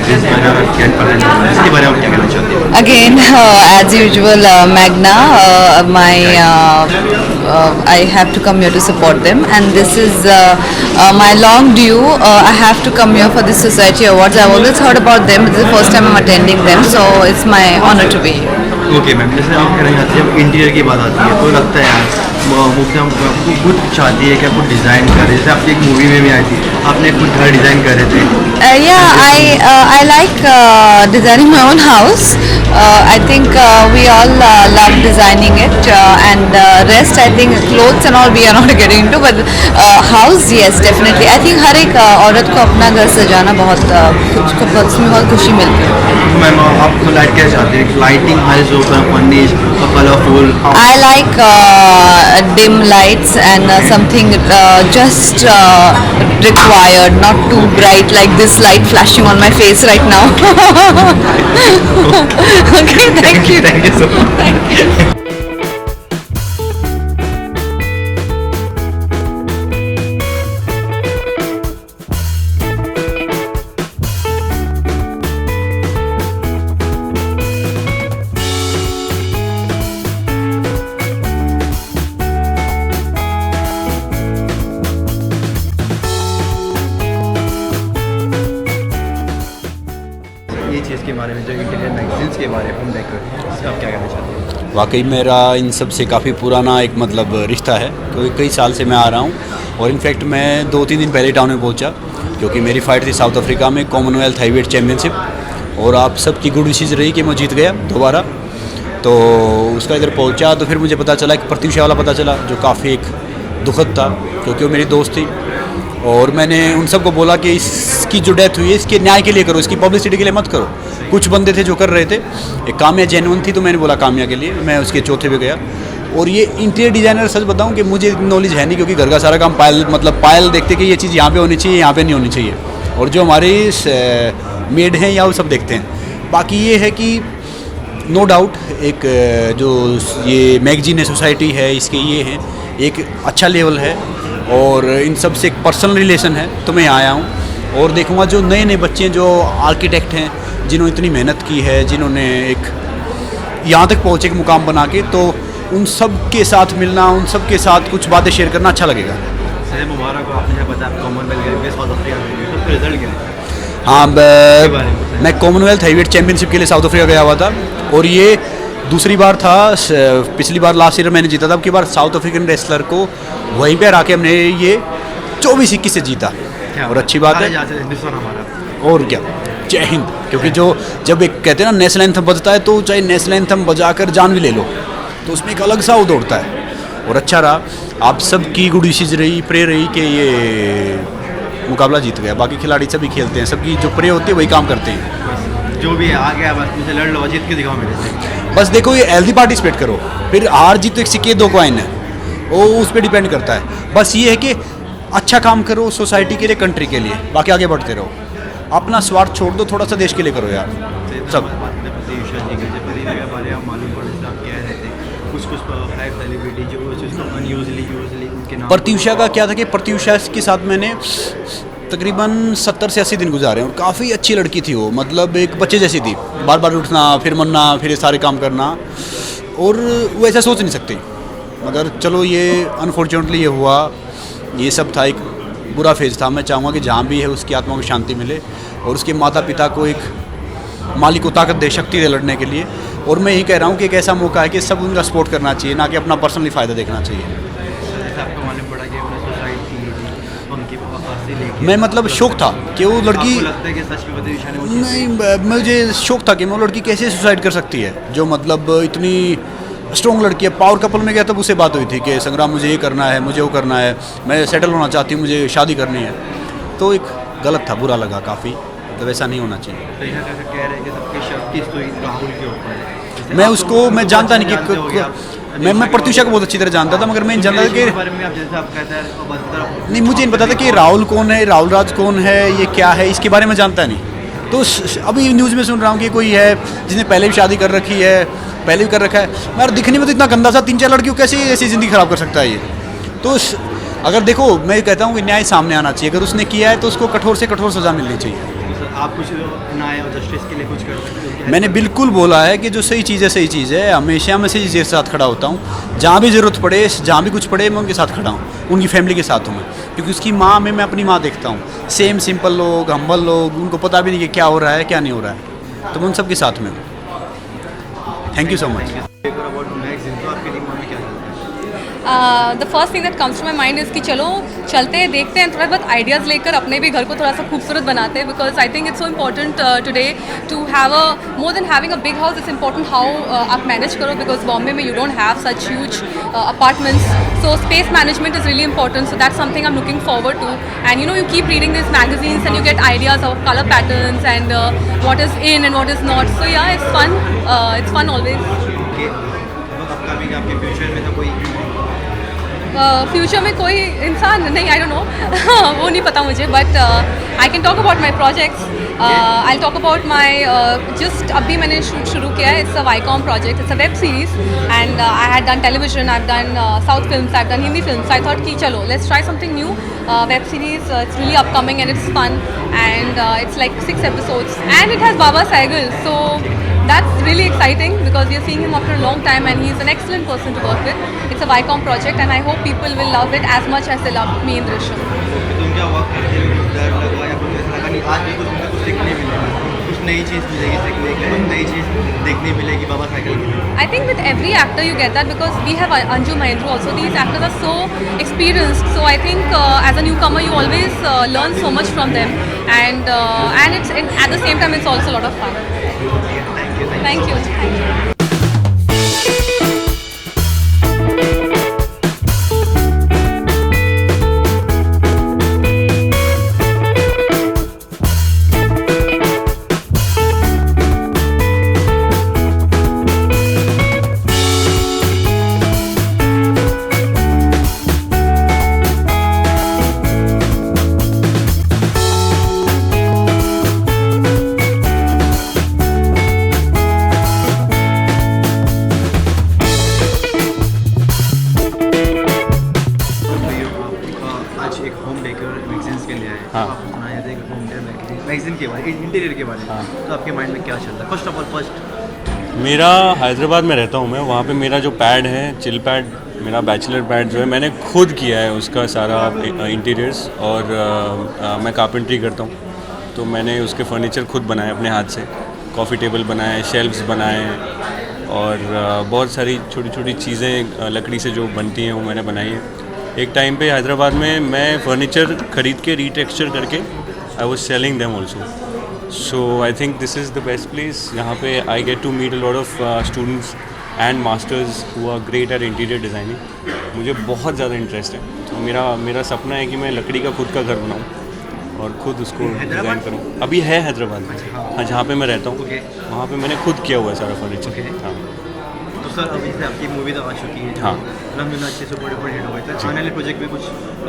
Magazines वगैरह gate कर रहे हैं, इसके बारे में क्या कहना चाहते हैं? Again, as usual, Magna, I have to come here to support them, and this is my long due. I have to come here for the Society Awards. I've always heard about them. This is the first time I'm attending them, so it's my honor to be here. Okay ma'am, जैसे आप कहना चाहते हैं जब interior की बात आती है तो लगता है यार मुग्धा खुद चाहती है कि आप खुद डिज़ाइन करें, जैसे आपकी एक मूवी में भी आई थी, आपने खुद घर डिज़ाइन करे थे। I like designing my own house. I think we all love designing it, and rest I think clothes and all we are not getting into, but house yes definitely. I think हर एक औरत को अपना घर सजाना बहुत उसमें बहुत खुशी मिलती है। मैम आप लाइट क्या चाहते हैं, लाइटिंग हाइज होकर फर्निश और colourful? I like dim lights and something just required, not too bright like this light flashing on my face right now. Okay, thank you. Thank you so much. ये चीज़ के बारे में जो interior magazines के बारे में हम देख रहे हैं, इसका आप क्या कहना चाहते हैं? वाकई मेरा इन सब से काफ़ी पुराना एक मतलब रिश्ता है, क्योंकि कई साल से मैं आ रहा हूँ। और इनफैक्ट मैं 2-3 दिन पहले टाउन में पहुँचा, क्योंकि मेरी फ़ाइट थी साउथ अफ्रीका में कॉमनवेल्थ हैवीवेट चैम्पियनशिप, और आप सबकी गुड विशेज़ रही कि मैं जीत गया दोबारा। तो उसका इधर पहुँचा तो फिर मुझे पता चला कि प्रत्युषा वाला पता चला, जो काफ़ी एक दुखद था, क्योंकि वो मेरी दोस्त थी। और मैंने उन सबको बोला कि इसकी जो डेथ हुई है इसके न्याय के लिए करो, इसकी पब्लिसिटी के लिए मत करो। कुछ बंदे थे जो कर रहे थे, एक काम्या जेन्युइन थी, तो मैंने बोला काम्या के लिए, मैं उसके चौथे पे गया। और ये इंटीरियर डिज़ाइनर सच बताऊं कि मुझे नॉलेज है नहीं, क्योंकि घर का सारा काम पायल देखते कि ये चीज़ यहाँ पे होनी चाहिए, यहाँ पे नहीं होनी चाहिए, और जो हमारे मेड हैं या वो सब देखते हैं। बाकी ये है कि नो डाउट एक जो ये मैगजीन है, सोसाइटी है, इसके ये हैं एक अच्छा लेवल है, और इन सब से एक पर्सनल रिलेशन है। तो मैं यहाँ आया हूँ और देखूँगा जो नए नए बच्चे हैं, जो आर्किटेक्ट हैं, जिन्होंने इतनी मेहनत की है, जिन्होंने एक यहाँ तक पहुँचे एक मुकाम बना के, तो उन सब के साथ मिलना, उन सब के साथ कुछ बातें शेयर करना अच्छा लगेगा। सर मुबारक हो, आपने पता है कॉमनवेल्थ गेम्स साउथ अफ्रीका में रिजल्ट क्या है? हाँ, मैं कॉमनवेल्थ हैवीवेट चैम्पियनशिप के लिए साउथ अफ्रीका गया हुआ था, और ये दूसरी बार था। पिछली बार लास्ट ईयर मैंने जीता था, अब की बार साउथ अफ्रीकन रेसलर को वहीं पे हरा के हमने ये 24-21 से जीता, और अच्छी बात है। हिंदुस्तान हमारा, और क्या, जय हिंद। क्योंकि जो जब एक कहते हैं ना नेशनल एंथम बजता है, तो चाहे नेशनल एंथम बजाकर जान भी ले लो, तो उसमें एक अलग सा वो दौड़ता है। और अच्छा रहा, आप सबकी गुड विशेज़ रही, प्रे रही कि ये मुकाबला जीत गया। बाकी खिलाड़ी सभी खेलते हैं, सबकी जो प्रे होती है वही काम करते हैं। जो भी आ गया बस मुझे लड़ लो, जीत के दिखाओ मेरे से। बस देखो, ये हेल्दी पार्टिसिपेट करो, फिर हार जीत तो एक सिक्के दो कॉइन है, वो उस पर डिपेंड करता है। बस ये है कि अच्छा काम करो सोसाइटी के लिए, कंट्री के लिए, बाकी आगे बढ़ते रहो। अपना स्वार्थ छोड़ दो, थोड़ा सा देश के लिए करो यार सब। प्रत्युषा का क्या था कि प्रत्युषा के साथ मैंने तकरीबन 70 से 80 दिन गुजारे, और काफ़ी अच्छी लड़की थी वो, मतलब एक बच्चे जैसी थी, बार बार उठना, फिर मरना, फिर ये सारे काम करना, और वो ऐसा सोच नहीं सकती। मगर चलो ये अनफॉर्चुनेटली ये हुआ, ये सब था, एक बुरा फेज़ था। मैं चाहूँगा कि जहाँ भी है उसकी आत्मा को शांति मिले, और उसके माता पिता को एक मालिक को ताकत दे, शक्ति दे लड़ने के लिए। और मैं यही कह रहा हूँ कि एक ऐसा मौका है कि सब उनका सपोर्ट करना चाहिए, ना कि अपना पर्सनली फ़ायदा देखना चाहिए। मैं मतलब शौक था कि वो लड़की, नहीं, मुझे शौक था कि वो लड़की कैसे सुसाइड कर सकती है, जो मतलब इतनी स्ट्रॉन्ग लड़की है। पावर कपल में गया तब उससे बात हुई थी कि संग्राम मुझे ये करना है, मुझे वो करना है, मैं सेटल होना चाहती हूँ, मुझे शादी करनी है। तो एक गलत था, बुरा लगा काफ़ी, मतलब ऐसा नहीं होना चाहिए। मैं उसको मैं जानता नहीं कि मैं प्रत्युषा को बहुत अच्छी तरह जानता था, मगर मैं नहीं जानता था कि नहीं, मुझे नहीं पता था कि राहुल कौन है, राहुल राज कौन है, ये क्या है, इसके बारे में जानता नहीं। तो अभी न्यूज़ में सुन रहा हूँ कि कोई है जिसने पहले भी शादी कर रखी है, पहले भी कर रखा है। मगर दिखने में तो इतना गंदा सा, 3-4 लड़कियों कैसे ऐसी ज़िंदगी ख़राब कर सकता है ये। तो अगर देखो, मैं कहता हूँ कि न्याय सामने आना चाहिए, अगर उसने किया है तो उसको कठोर से कठोर सज़ा मिलनी चाहिए। आप कुछ न्याय और जस्टिस के लिए कुछ कर सकते हो? मैंने बिल्कुल बोला है कि जो सही चीज़ है हमेशा मैं सही चीज़ के साथ खड़ा होता हूँ। जहाँ भी ज़रूरत पड़े, जहाँ भी कुछ पड़े, मैं उनके साथ खड़ा हूँ, उनकी फैमिली के साथ हूँ मैं, क्योंकि उसकी माँ में मैं अपनी माँ देखता हूँ। सेम सिंपल लोग, हम्बल लोग, उनको पता भी नहीं कि क्या हो रहा है क्या नहीं हो रहा है, तो मैं उन सब के साथ में हूँ। Thank you so much. About magazine, तो आपके दिमाग में क्या चलता है? The first thing that comes to my mind is कि चलो चलते हैं, देखते हैं, थोड़ा बहुत आइडियाज़ लेकर अपने भी घर को थोड़ा सा खूबसूरत बनाते हैं, because I think it's so important today to have a more than having a big house. It's important how आप मैनेज करो, बिकॉज बॉम्बे में you don't have such huge apartments, so space management is really important. So that's something I'm looking forward to. And you know, you keep reading these magazines and you get ideas of color patterns and what is in and what is not. So yeah, it's fun. It's fun always. कि upcoming आपके future में तो कोई future में कोई इंसान नहीं, I don't know वो नहीं पता मुझे, but I can talk about my projects. I talk about my just अभी मैंने शूट शुरू किया है. It's a Viacom project, it's a web series and I had done television, I have done south films, I have done Hindi films. I thought कि चलो let's try something new. Web series, it's really upcoming and it's fun and it's like 6 episodes and it has Baba Sehgal, so that's really exciting because we are seeing him after a long time and he's an excellent person to work with. It's a Viacom project and I hope people will love it as much as they loved me in Drishyam. तुम क्या work करते हो, डर लगा या कुछ ऐसा लगा नहीं आज भी कुछ तुमने कुछ सीखने मिलेगा, कुछ नई चीज़ मिलेगी सीखने के लिए, कुछ नई चीज़ देखने मिलेगी बाबा साइकिल की? I think with every actor you get that because we have Anju Mahindra also. These actors are so experienced, so I think as a newcomer you always learn so much from them and it's at the same time it's also a lot of fun. Thank you. आज एक home decor magazines के लिए आए, हाँ। आप बनाए थे एक होम डेकोर मैगजीन के बारे में, इंटीरियर के बारे में, हाँ। तो आपके माइंड में क्या चल रहा है? फर्स्ट ऑफ ऑल फर्स्ट मेरा हैदराबाद में रहता हूँ मैं, वहाँ पे मेरा जो पैड है, चिल पैड, मेरा बैचलर पैड जो है मैंने खुद किया है उसका सारा इंटीरियर्स, और मैं कारपेंट्री करता हूँ, तो मैंने उसके फर्नीचर खुद बनाए अपने हाथ से. कॉफ़ी टेबल बनाए, शेल्फ्स बनाए, और बहुत सारी छोटी छोटी चीज़ें लकड़ी से जो बनती हैं वो मैंने बनाई है. एक टाइम पे हैदराबाद में मैं फर्नीचर ख़रीद के रीटेक्सचर करके I was selling them also. So I think this is the best place. यहाँ पे I get to meet a lot of students and masters who are great at interior designing. मुझे बहुत ज़्यादा interest है, तो मेरा सपना है कि मैं लकड़ी का खुद का घर बनाऊँ और खुद उसको डिज़ाइन करूँ. अभी है हैदराबाद में, हाँ, जहाँ पे मैं रहता हूँ वहाँ पे मैंने खुद किया हुआ है सारा फर्नीचर. हाँ. तो सर अभी से आपकी मूवी तो आ चुकी है, हाँ. अलहमदुलिल्लाह अच्छे से बड़े हिट हो गए थे. आने वाले प्रोजेक्ट में कुछ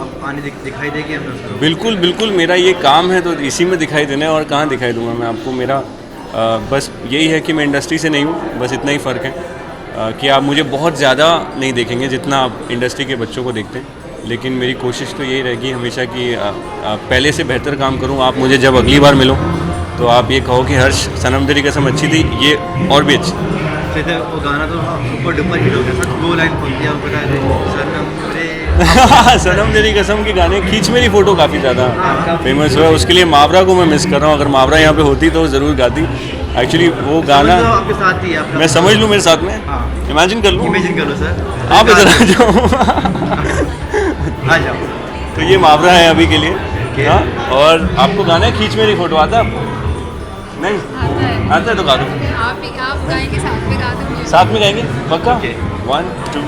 अब आने दिखाई देगी हमें? बिल्कुल बिल्कुल, मेरा ये काम है तो इसी में दिखाई देना है, और कहाँ दिखाई दूंगा मैं आपको. मेरा बस यही है कि मैं इंडस्ट्री से नहीं हूँ, बस इतना ही फ़र्क है कि आप मुझे बहुत ज़्यादा नहीं देखेंगे जितना आप इंडस्ट्री के बच्चों को देखते हैं. लेकिन मेरी कोशिश तो यही रहेगी हमेशा कि पहले से बेहतर काम करूँ. आप मुझे जब अगली बार मिलो तो आप ये कहो कि हर्ष, सनम तेरी कसम अच्छी थी, ये और भी अच्छी. जैसे वो गाना तो सुपर डुपर हिट हो गया सर, 2 लाइन बोलती है, आप बता रहे सनम रे सनम तेरी कसम के गाने, खींच मेरी फ़ोटो काफ़ी ज़्यादा फेमस हुआ. उसके लिए मावरा को मैं मिस कर रहा हूँ. अगर मावरा यहाँ पे होती तो ज़रूर गाती. एक्चुअली वो गाना तो आपके साथ ही है, आप मैं समझ लूँ मेरे साथ में, हाँ. इमेजिन कर लूँ. इमेजिन कर लो सर, आप इधर आ जाओ. आ जाओ. तो ये मावरा है अभी के लिए. हाँ, और आपको गाना है खींच मेरी फ़ोटो, आता है आपको? नहीं आता है तो गा दो. आप गाएंगे, साथ में गा दो. साथ में गाएंगे पक्का. Okay. 1 2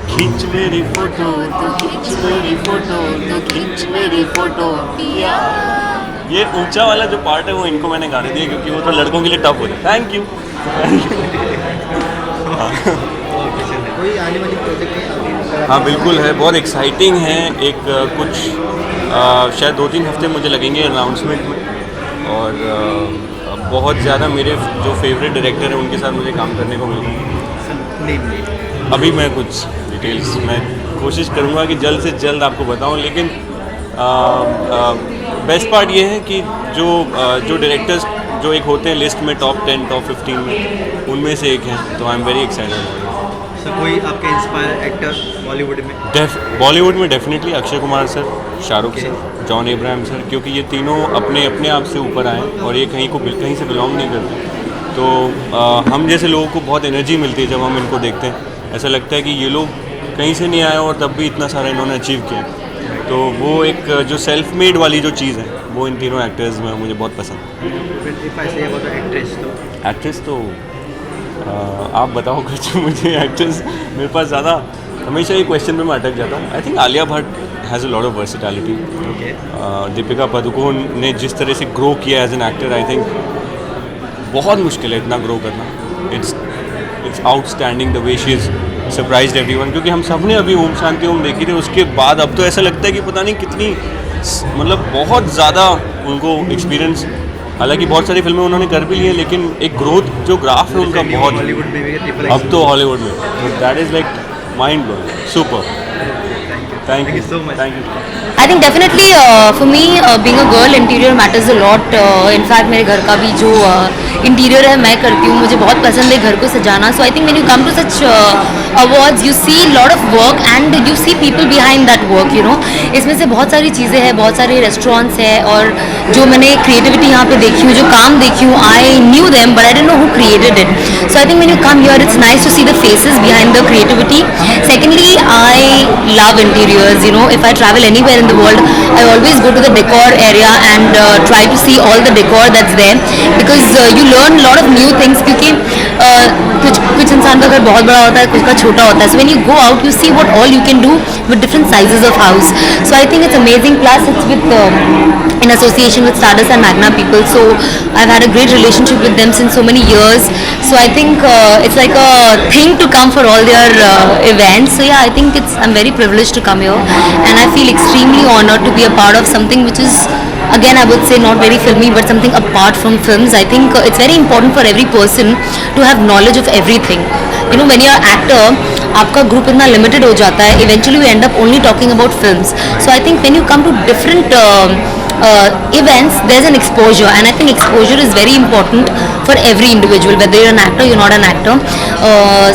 खींच मेरी फोटो, तो खींच मेरी फोटो, तो खींच मेरी फोटो पिया. ये ऊंचा वाला जो पार्ट है वो इनको मैंने गाने दिए क्योंकि वो तो लड़कों के लिए टफ होता है. Thank you. कोई आने वाली प्रोजेक्ट? हाँ बिल्कुल है, बहुत एक्साइटिंग है. एक कुछ शायद 2-3 हफ्ते मुझे लगेंगे अनाउंसमेंट में, और बहुत ज़्यादा मेरे जो फेवरेट डायरेक्टर हैं उनके साथ मुझे काम करने को मिलेगा. अभी मैं कुछ डिटेल्स मैं कोशिश करूँगा कि जल्द से जल्द आपको बताऊँ, लेकिन बेस्ट पार्ट ये है कि जो डायरेक्टर्स जो एक होते हैं लिस्ट में टॉप 10 टॉप 15 में, उनमें से एक हैं, तो I am very excited. Sir कोई आपके इंस्पायर एक्टर बॉलीवुड में? बॉलीवुड में definitely Akshay Kumar sir, Shahrukh sir, John Ibrahim sir, क्योंकि ये तीनों अपने आप से ऊपर आए और ये कहीं से बिलोंग नहीं करते। तो हम जैसे लोगों को बहुत एनर्जी मिलती है जब हम इनको देखते हैं। ऐसा लगता है कि ये लोग कहीं से नहीं आए और तब भी इतना सारा इन्होंने अचीव किया। तो वो एक जो सेल्फ मेड वाली जो चीज़ है वो इन तीनों एक्टर्स में मुझे बहुत पसंद है। एक्ट्रेस तो आप बताओ कुछ मुझे। एक्ट्रेस मेरे पास ज़्यादा हमेशा ये क्वेश्चन पे मैं अटक जाता हूँ। I think Alia Bhatt has a lot of versatility. Deepika Padukone ने जिस तरह से ग्रो किया as an actor, I think बहुत मुश्किल है इतना ग्रो करना। It's outstanding the way she is surprised everyone, क्योंकि हम सब ने अभी ओम शांति ओम देखी थी, उसके बाद अब तो ऐसा लगता है कि पता नहीं कितनी मतलब बहुत ज़्यादा उनको एक्सपीरियंस, हालांकि बहुत सारी फिल्में उन्होंने कर भी ली हैं, लेकिन एक ग्रोथ जो ग्राफ है उनका बहुत, बॉलीवुड में भी अब तो हॉलीवुड में, तो that is like mind blowing, super. Thank you so much. Thank you. I think definitely for me being a girl interior matters a lot. In fact मेरे घर का भी जो इंटीरियर है मैं करती हूँ, मुझे बहुत पसंद है घर को सजाना. So I think when you come to such awards you see lot of work and you see people behind that work, you know. इसमें से बहुत सारी चीज़ें हैं, बहुत सारे रेस्टोरेंट्स हैं और जो मैंने क्रिएटिविटी यहाँ पे देखी हूँ, जो काम देखी हूँ, I knew them but I didn't know who created it. So I think when you come here it's nice to see the faces behind the creativity. Secondly, I love interiors, you know. If I travel anywhere in the world, I always go to the decor area and try to see all the decor that's there because you learn a lot of new things क्योंकि कुछ इंसान का घर बहुत बड़ा होता है, कुछ का छोटा होता है. So when you go out, you see what all you can do with different sizes of house. So I think it's amazing. Plus it's with in association with Stardust and Magna people. So I've had a great relationship with them since so many years. So I think it's like a thing to come for all their events. So yeah, I think I'm very privileged to come here and I feel extremely honored to be a part of something which is, again I would say, not very filmy but something apart from films. I think it's very important for every person to have knowledge of everything. You know, when you're an actor, आपका group इतना limited हो जाता है, eventually you end up only talking about films. So I think when you come to different events, there's an exposure and I think exposure is very important for every individual, whether you're an actor, you're not an actor.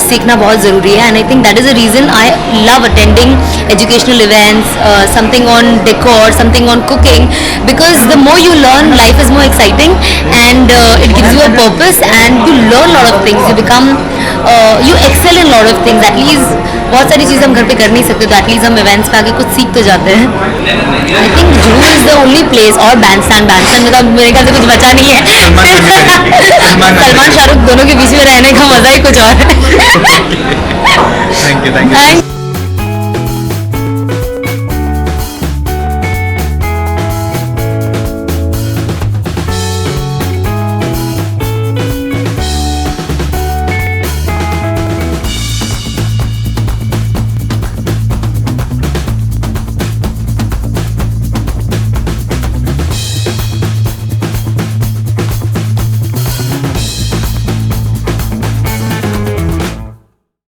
सीखना बहुत ज़रूरी है and I think that is the reason I love attending educational events, something on decor, something on cooking, because the more you learn, life is more exciting and it gives you a purpose and you learn a lot of things, you become you excel in a lot of things. At least बहुत सारी चीज़ें हम घर पे कर नहीं सकते, तो एटलीस्ट हम इवेंट्स पे आके कुछ सीख तो जाते हैं. I think Juhu is the only place, और बैंडस्टैंड में तो मेरे ख्याल से कुछ बचा नहीं है. सलमान शाहरुख दोनों के बीच में रहने का मज़ा ही कुछ और है. Thank you.